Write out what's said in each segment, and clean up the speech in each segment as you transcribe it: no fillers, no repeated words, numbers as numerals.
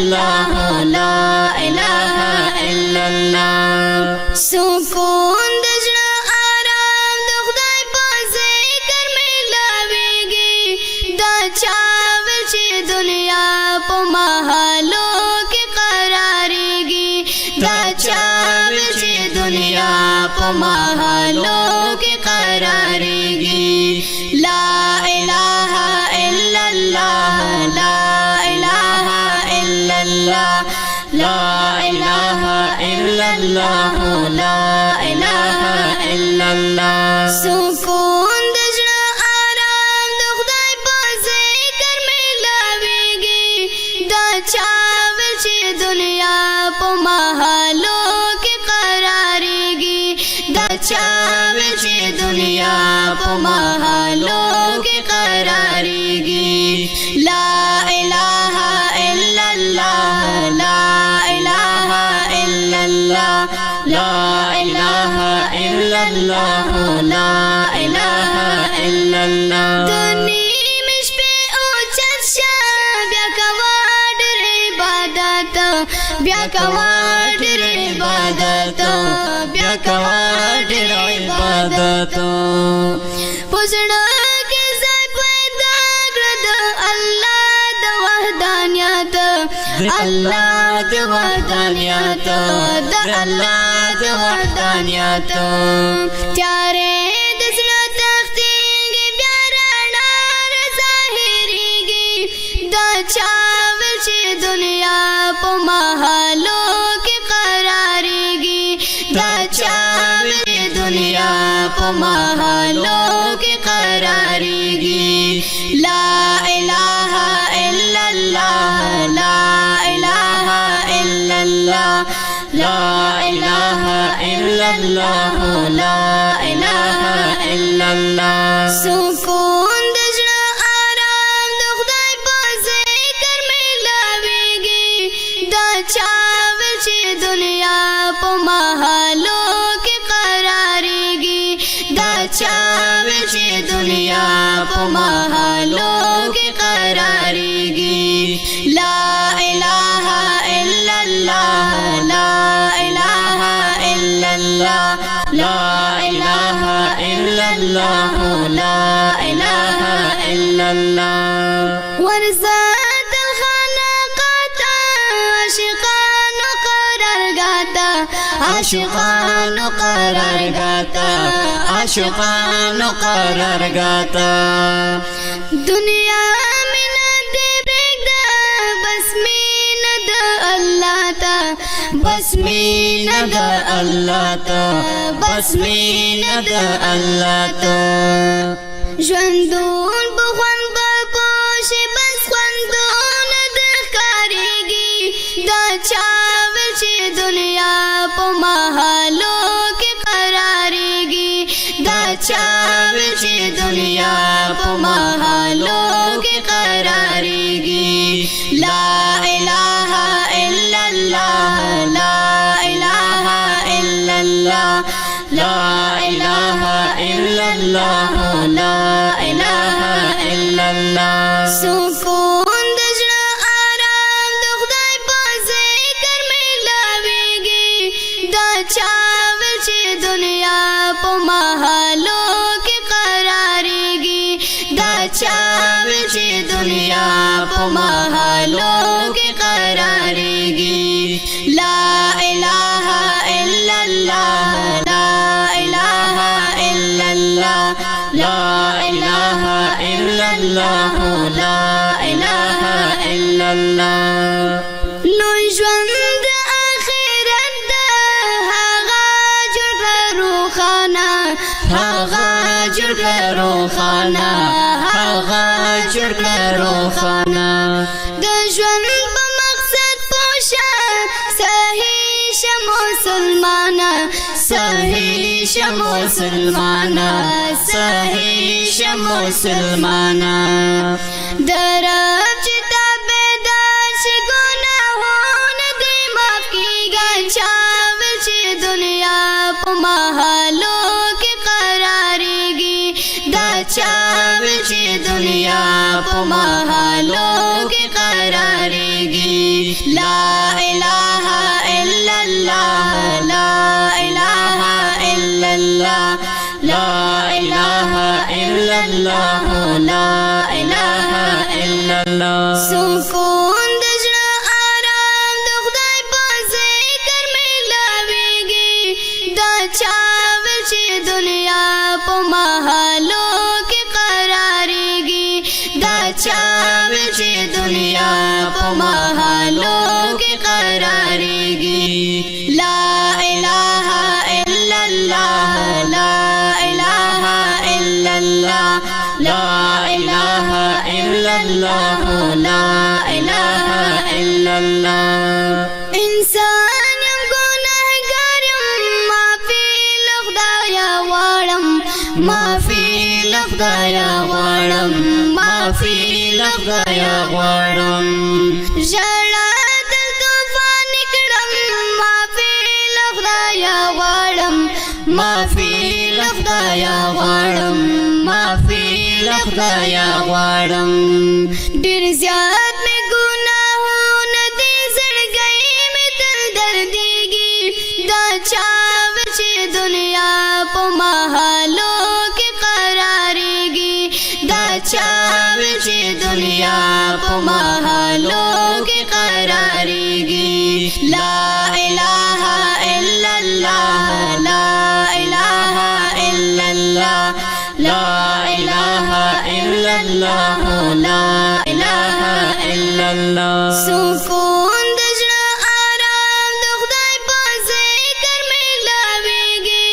الله لا اله الا الله سکون د زړه آرام د خدای په ذکر ملاويږي دا چا ول چې دنیا په محالو کې قرارېږي دا چا ول چې دنیا په محالو کې قرارېږي لا اله الا الله لا اله الا الله لا اله الا الله لا اله الا الله سکون د زړه آرام د خدای په ذکر ملاويږي دا چا ول چې دنیا په محالو کې قرارېږي دا چا ول چې دنیا په محالو کې قرارېږي لا اله الا الله لا اله الا الله لا اله الا الله لا اله الا الله دنیا مشبه او چرشا بیا کوا ډېر عبادت بیا کوا ډېر عبادت بیا کوا ډېر عبادت پوزړه کې ځای پیدا کړ د الله د وحدانیت الله د وحدانیت د الله د وحدانیت تیارې د زړه تختېږي بیا رڼا ظاهرېږي دا چا ول چې دنیا په محالو کې قرارېږي دا چا ول چې دنیا په محالو کې قرارېږي لا اله الا الله لا اله الا الله لا اله الا الله لا اله الا الله سکون د زړه آرام د خدای په ذکر ملاويږي دا چا ول چې دنیا په محالو کې قرارېږي دا چا ول چې دنیا په محالو کې قرارېږي لا اله الا الله لا اله الا الله لا اله الا الله لا اله الا الله ورزاد الخناقات عاشقان قرارگاتا عاشقان قرارگاتا عاشقان قرارگاتا دنیا میں نہ دے برگدا بس مین د اللہ تا بس مین د اللہ تا بس مین د اللہ تا ژوندون بخوان بپوش بس خوندون د ښکارېږي دا چا ول چې دنیا په محالو کې قرارېږي دا چا ول چې دنیا په محالو کې قرارېږي لا اله الا الله لا اله الا الله لا اله الا الله لا اله الا الله سکون د زړه آرام د خدای په ذکر ملاويږي دا چا ول چې دنیا په محالو کې قرارېږي دا چا ول چې دنیا په محالو کې قرارېږي لا اله الا الله لا اله الا الله لا اله الا الله لا اله الا الله نو ژوند د آخرت د هغه جوړ روخانه هغه جوړ روخانه هغه جوړ روخانه د ژوند په مقصد پوښه صحیح شه مسلمانه صحیح شه مسلمانه صحیح شه مسلمانه درب چې تابعدار شي ګناهونه دې معاف کیږي چا ول چې دنیا په محالو کې قرارېږي دا چا ول چې دنیا په محالو کې قرار قراريږي لا اله الا الله لا اله الا الله لا اله الا الله لا اله الا الله سکون د زړه آرام د خدای په ذکر ملاويږي دا چا ول چې دنیا په محالو کې قراريږي دا چا ول چې دنیا په محالو کې قراريږي لا اله الا الله لا اله الا الله لا اله الا الله لا اله الا الله انسان یم ګناهګار یم معافي له خدایه غواړم معافي له خدایه غواړم معافي له خدایه غواړم ژړا د طوفان کړم معافي له خدایه غواړم معافي له خدایه غواړم معافي له خدایه غواړم ډېر زیات مې ګناهونه دي زړګی مې تل دردېږي دا چا ول چې دنیا په محالو کې قرارېږي دا چا ول چې دنیا په محالو کې قرارېږي لا اله الا الله لا اله الا الله لا اله الا الله لا اله الا الله سکون د زړه آرام د خدای په ذکر ملاويږي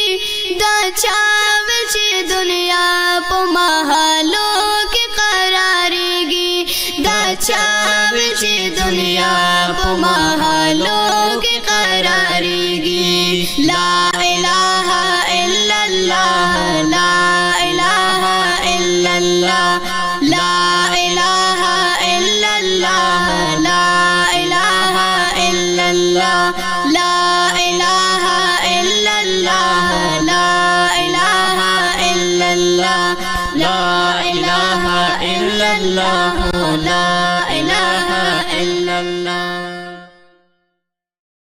دا چا ول چې دنیا په محالو کې قراريږي دا چا ول چې دنیا په محالو کې قراريږي لا اله الا الله لا اله الا الله لا اله الا الله لا اله الا الله لا اله الا الله لا اله الا الله لا اله الا الله لا